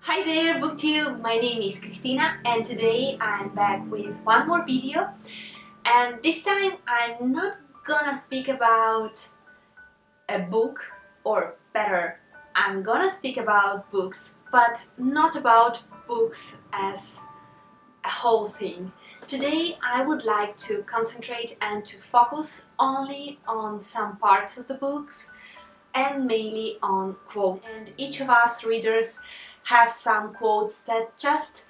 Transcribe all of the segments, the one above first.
Hi there BookTube, my name is Christina and today I'm back with one more video, and this time I'm not gonna speak about a book, or better, I'm gonna speak about books, but not about books as a whole thing. Today I would like to concentrate and to focus only on some parts of the books and mainly on quotes. And each of us readers have some quotes that just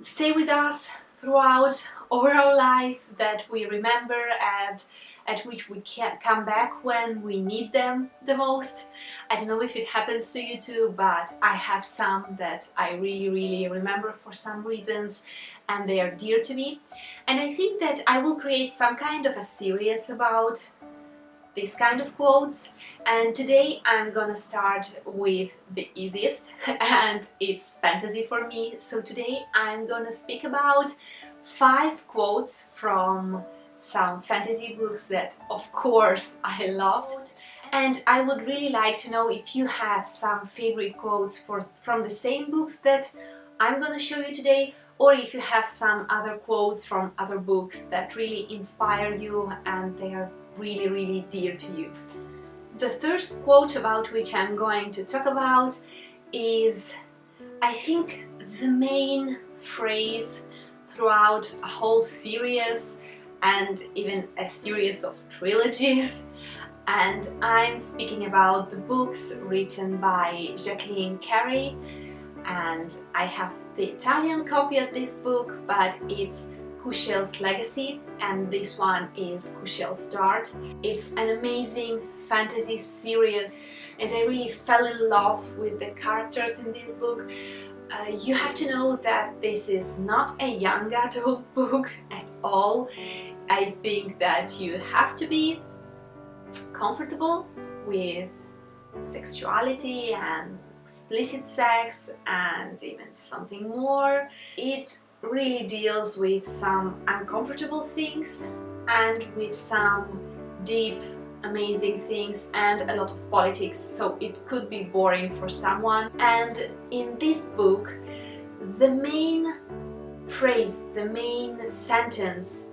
stay with us throughout our life, that we remember and at which we can come back when we need them the most. I don't know if it happens to you too, but I have some that I really remember for some reasons and they are dear to me. And I think that I will create some kind of a series about this kind of quotes, and today I'm gonna start with the easiest and it's fantasy for me. So today I'm gonna speak about 5 quotes from some fantasy books that of course I loved, and I would really like to know if you have some favorite quotes from the same books that I'm gonna show you today, or if you have some other quotes from other books that really inspire you and they are really dear to you. The first quote about which I'm going to talk about is, I think, the main phrase throughout a whole series and even a series of trilogies, and I'm speaking about the books written by Jacqueline Carey, and I have the Italian copy of this book, but it's Kushel's Legacy, and this one is Kushel's Dart. It's an amazing fantasy series and I really fell in love with the characters in this book. You have to know that this is not a young adult book at all. I think that you have to be comfortable with sexuality and explicit sex and even something more. It really deals with some uncomfortable things and with some deep, amazing things and a lot of politics, so it could be boring for someone. And in this book, the main phrase, the main sentence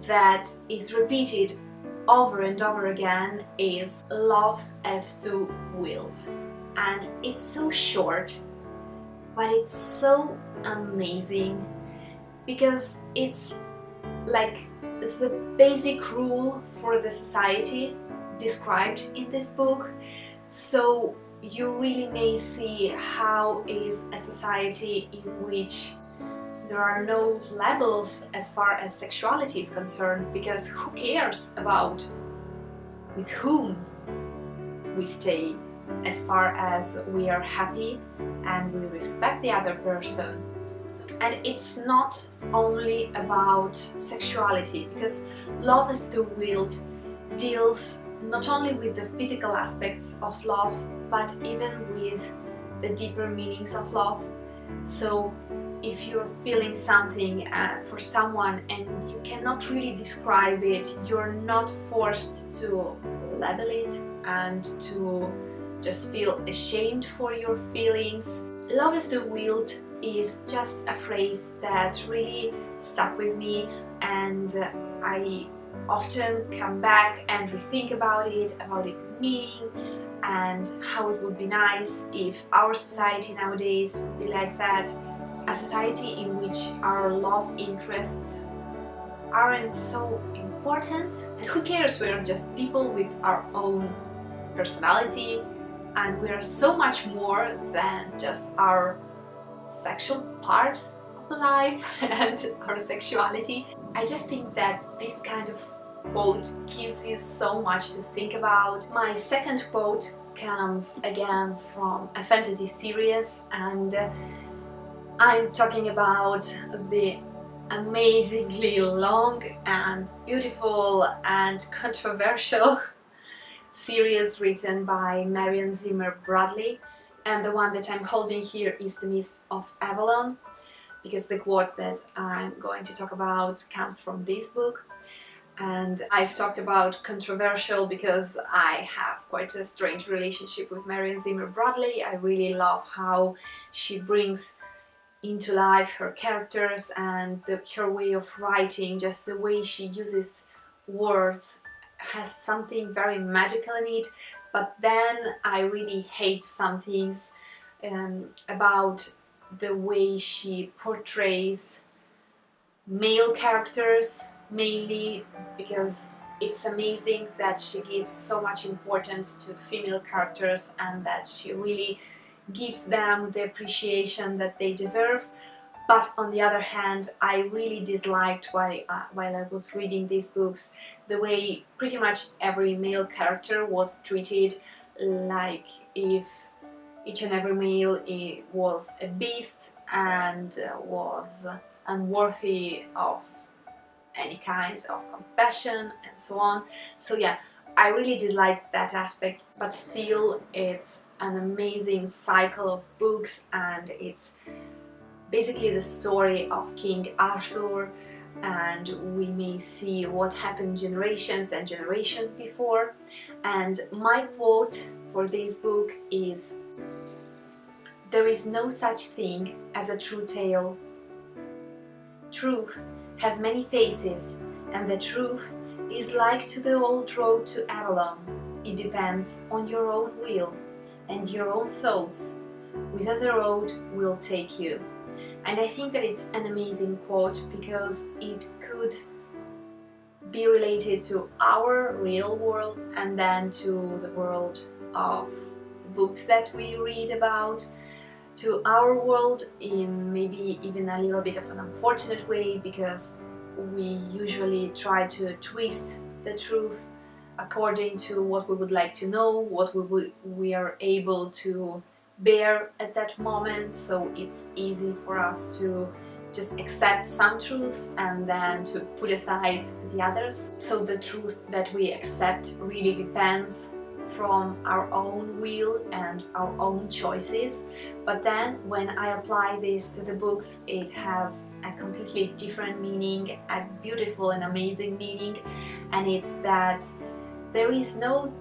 that is repeated over and over again is "love as thou wilt." And it's so short, but it's so amazing because it's like the basic rule for the society described in this book. So you really may see how is a society in which there are no labels as far as sexuality is concerned, because who cares about with whom we stay, as far as we are happy and we respect the other person. And it's not only about sexuality, because Love as thou wilt deals not only with the physical aspects of love, but even with the deeper meanings of love. So if you're feeling something for someone and you cannot really describe it, you're not forced to label it and to just feel ashamed for your feelings. Love as thou wilt is just a phrase that really stuck with me, and I often come back and rethink about its meaning and how it would be nice if our society nowadays would be like that. A society in which our love interests aren't so important, and who cares, we're just people with our own personality and we are so much more than just our sexual part of the life and our sexuality. I just think that this kind of quote gives you so much to think about. My second quote comes again from a fantasy series, and I'm talking about the amazingly long and beautiful and controversial series written by Marion Zimmer Bradley, and the one that I'm holding here is The Mists of Avalon, because the quote that I'm going to talk about comes from this book. And I've talked about controversial because I have quite a strange relationship with Marion Zimmer Bradley. I really love how she brings into life her characters and her way of writing, just the way she uses words has something very magical in it. But then I really hate some things about the way she portrays male characters, mainly because it's amazing that she gives so much importance to female characters and that she really gives them the appreciation that they deserve. But on the other hand, I really disliked while I was reading these books the way pretty much every male character was treated, like if each and every male was a beast and was unworthy of any kind of compassion and so on. So yeah, I really dislike that aspect, but still it's an amazing cycle of books, and it's basically the story of King Arthur, and we may see what happened generations and generations before. And my quote for this book is, "There is no such thing as a true tale. Truth has many faces, and the truth is like to the old road to Avalon. It depends on your own will and your own thoughts, whither the road will take you." And I think that it's an amazing quote because it could be related to our real world and then to the world of books that we read about, to our world in maybe even a little bit of an unfortunate way, because we usually try to twist the truth according to what we would like to know, what we are able to bear at that moment. So it's easy for us to just accept some truths and then to put aside the others. So the truth that we accept really depends from our own will and our own choices. But then when I apply this to the books, it has a completely different meaning, a beautiful and amazing meaning, and it's that there is no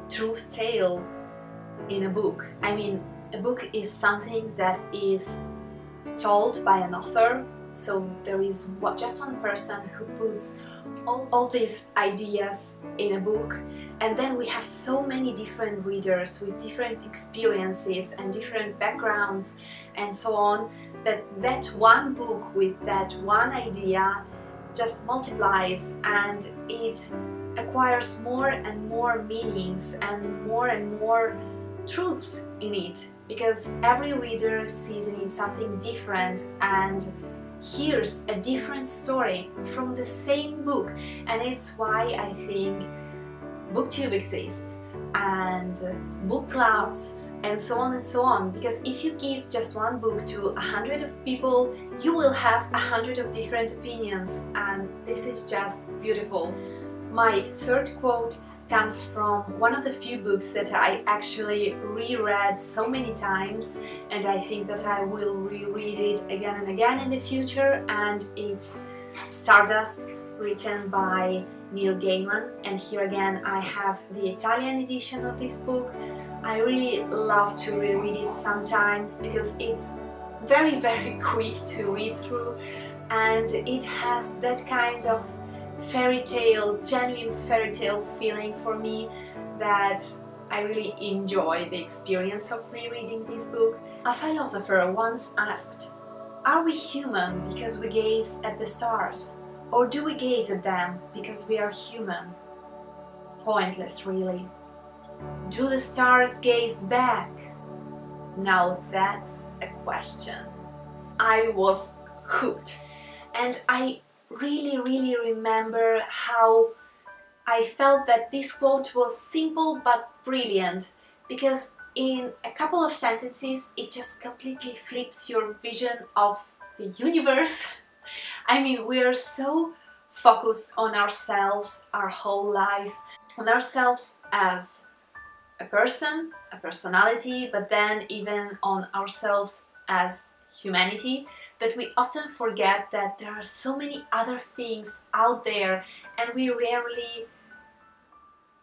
truth tale in a book. I mean, a book is something that is told by an author, so there is just one person who puts all these ideas in a book, and then we have so many different readers with different experiences and different backgrounds and so on, that one book with that one idea just multiplies, and it acquires more and more meanings and more truths in it, because every reader sees in it something different and hears a different story from the same book. And it's why I think booktube exists and book clubs and so on, because if you give just one book to 100 of people, you will have 100 of different opinions, and this is just beautiful. My third quote comes from one of the few books that I actually reread so many times, and I think that I will reread it again and again in the future, and it's Stardust Returned by Neil Gaiman. And here again I have the Italian edition of this book. I really love to reread it sometimes because it's very quick to read through, and it has that kind of fairy tale, genuine fairy tale feeling for me that I really enjoy the experience of rereading this book. A philosopher once asked, "Are we human because we gaze at the stars, or do we gaze at them because we are human?" Pointless, really. Do the stars gaze back? Now that's a question. I was hooked, and I really remember how I felt that this quote was simple but brilliant, because in a couple of sentences it just completely flips your vision of the universe. I mean, we are so focused on ourselves our whole life, on ourselves as a person, a personality, but then even on ourselves as humanity, that we often forget that there are so many other things out there, and we rarely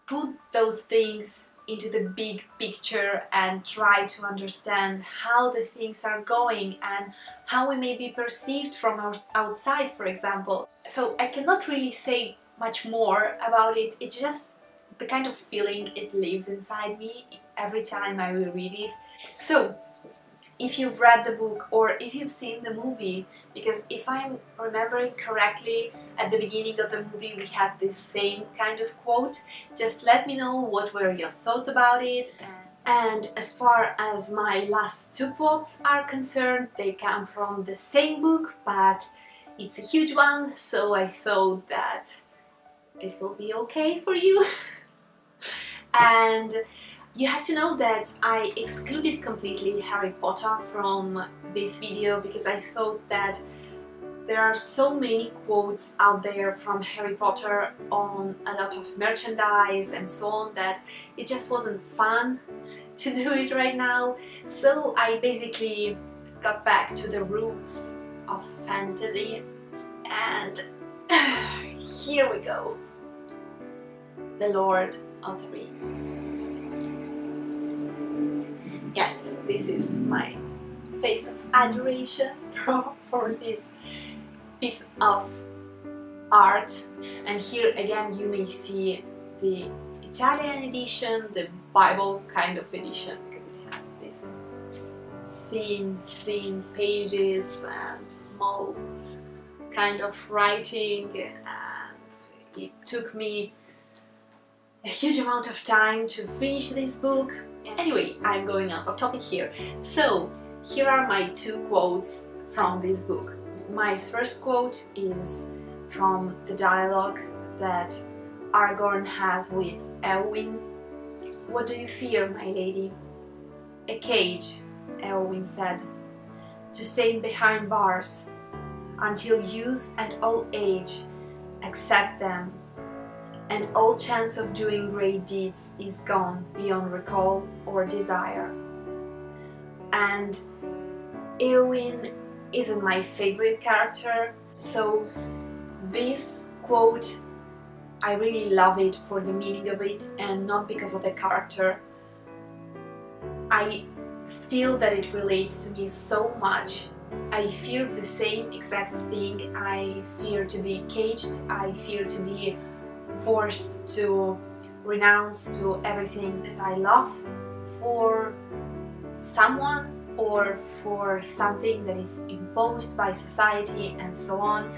put those things into the big picture and try to understand how the things are going and how we may be perceived from outside, for example. So I cannot really say much more about it. It's just the kind of feeling it lives inside me every time I will read it. So if you've read the book or if you've seen the movie, because if I'm remembering correctly, at the beginning of the movie we had this same kind of quote. Just let me know what were your thoughts about it. And as far as my last two quotes are concerned, they come from the same book, but it's a huge one, so I thought that it will be okay for you. And you have to know that I excluded completely Harry Potter from this video because I thought that there are so many quotes out there from Harry Potter on a lot of merchandise and so on that it just wasn't fun to do it right now. So I basically got back to the roots of fantasy, and here we go. The Lord of the Rings. Yes, this is my face of adoration for this piece of art. And here again you may see the Italian edition, the Bible kind of edition, because it has this thin pages and small kind of writing, and it took me a huge amount of time to finish this book. Anyway, I'm going out of topic here. So here are my two quotes from this book. My first quote is from the dialogue that Aragorn has with Eowyn. "What do you fear, my lady?" "A cage," Eowyn said, "to stay behind bars until youth and old age accept them, and all chance of doing great deeds is gone beyond recall or desire." And Eowyn isn't my favorite character, so this quote, I really love it for the meaning of it and not because of the character. I feel that it relates to me so much. I fear the same exact thing. I fear to be caged, I fear to be forced to renounce to everything that I love for someone or for something that is imposed by society and so on.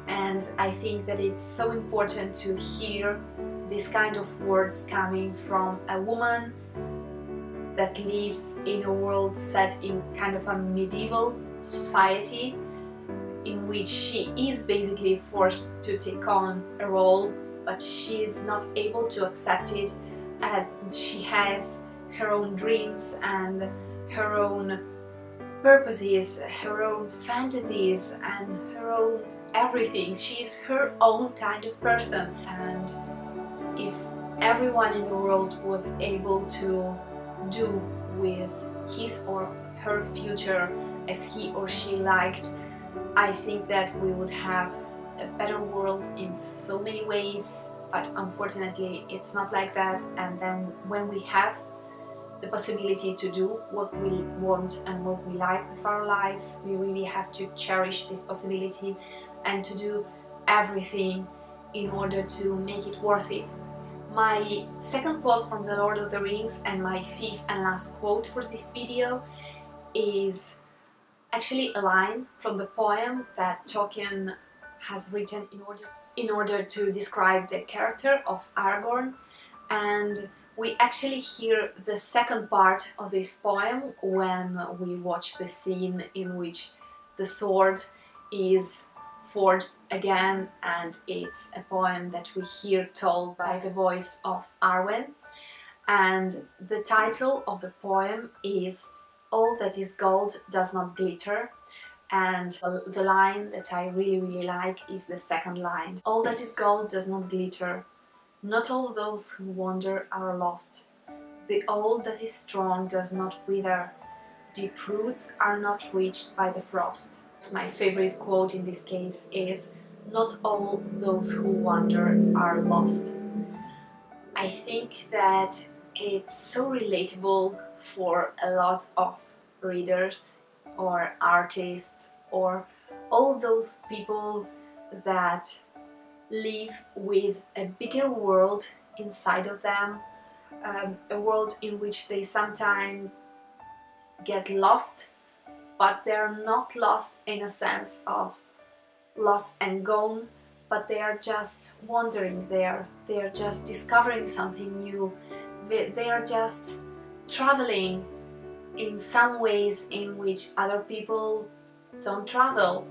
And I think that it's so important to hear this kind of words coming from a woman that lives in a world set in kind of a medieval society in which she is basically forced to take on a role, but she is not able to accept it, and she has her own dreams and her own purposes, her own fantasies and her own everything. She is her own kind of person, and if everyone in the world was able to do with his or her future as he or she liked, I think that we would have a better world in so many ways. But unfortunately it's not like that, and then when we have the possibility to do what we want and what we like with our lives, we really have to cherish this possibility and to do everything in order to make it worth it. My second quote from The Lord of the Rings, and my fifth and last quote for this video, is actually a line from the poem that Tolkien has written in order to describe the character of Aragorn. And we actually hear the second part of this poem when we watch the scene in which the sword is forged again, and it's a poem that we hear told by the voice of Arwen. And the title of the poem is "All that is gold does not glitter." And the line that I really like is the second line. "All that is gold does not glitter. Not all those who wander are lost. The all that is strong does not wither. Deep roots are not reached by the frost." My favorite quote in this case is, "Not all those who wander are lost." I think that it's so relatable for a lot of readers or artists or all those people that live with a bigger world inside of them, a world in which they sometimes get lost, but they're not lost in a sense of lost and gone, but they are just wandering there, they are just discovering something new, they are just traveling in some ways in which other people don't travel.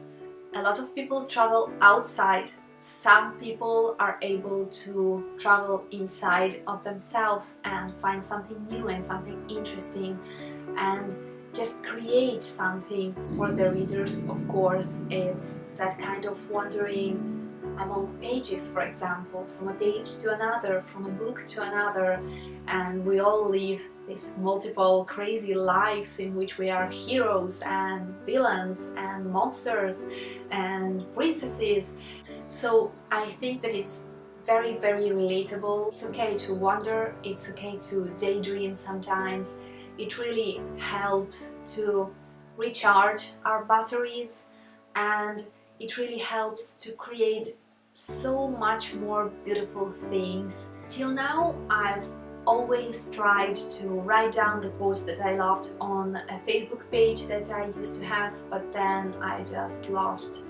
A lot of people travel outside. Some people are able to travel inside of themselves and find something new and something interesting and just create something. For the readers, of course, is that kind of wandering among pages, for example, from a page to another, from a book to another, and we all live these multiple crazy lives in which we are heroes and villains and monsters and princesses. So I think that it's very, very relatable. It's okay to wander, it's okay to daydream sometimes. It really helps to recharge our batteries, and it really helps to create so much more beautiful things. Till now, I've always tried to write down the quotes that I loved on a Facebook page that I used to have, but then I just lost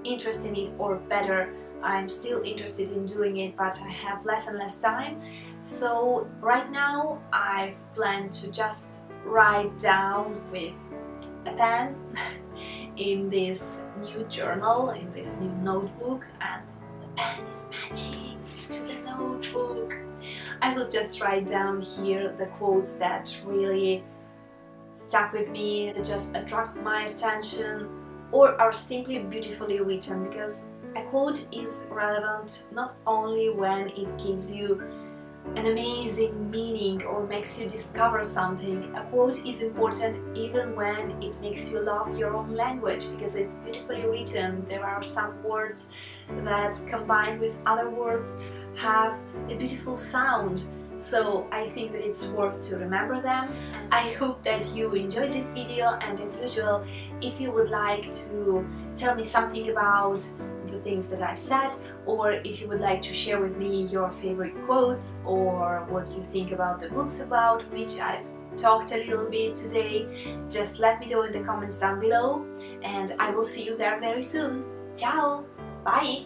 interest in it, or better, I'm still interested in doing it, but I have less and less time. So right now I've planned to just write down with a pen in this new journal, in this new notebook, and the pen is matching to the notebook. I will just write down here the quotes that really stuck with me, that just attract my attention or are simply beautifully written, because a quote is relevant not only when it gives you an amazing meaning or makes you discover something. A quote is important even when it makes you love your own language, because it's beautifully written. There are some words that combined with other words have a beautiful sound. So I think that it's worth to remember them. I hope that you enjoyed this video, and as usual, if you would like to tell me something about the things that I've said, or if you would like to share with me your favorite quotes or what you think about the books about which I've talked a little bit today, just let me know in the comments down below, and I will see you there very soon. Ciao! Bye!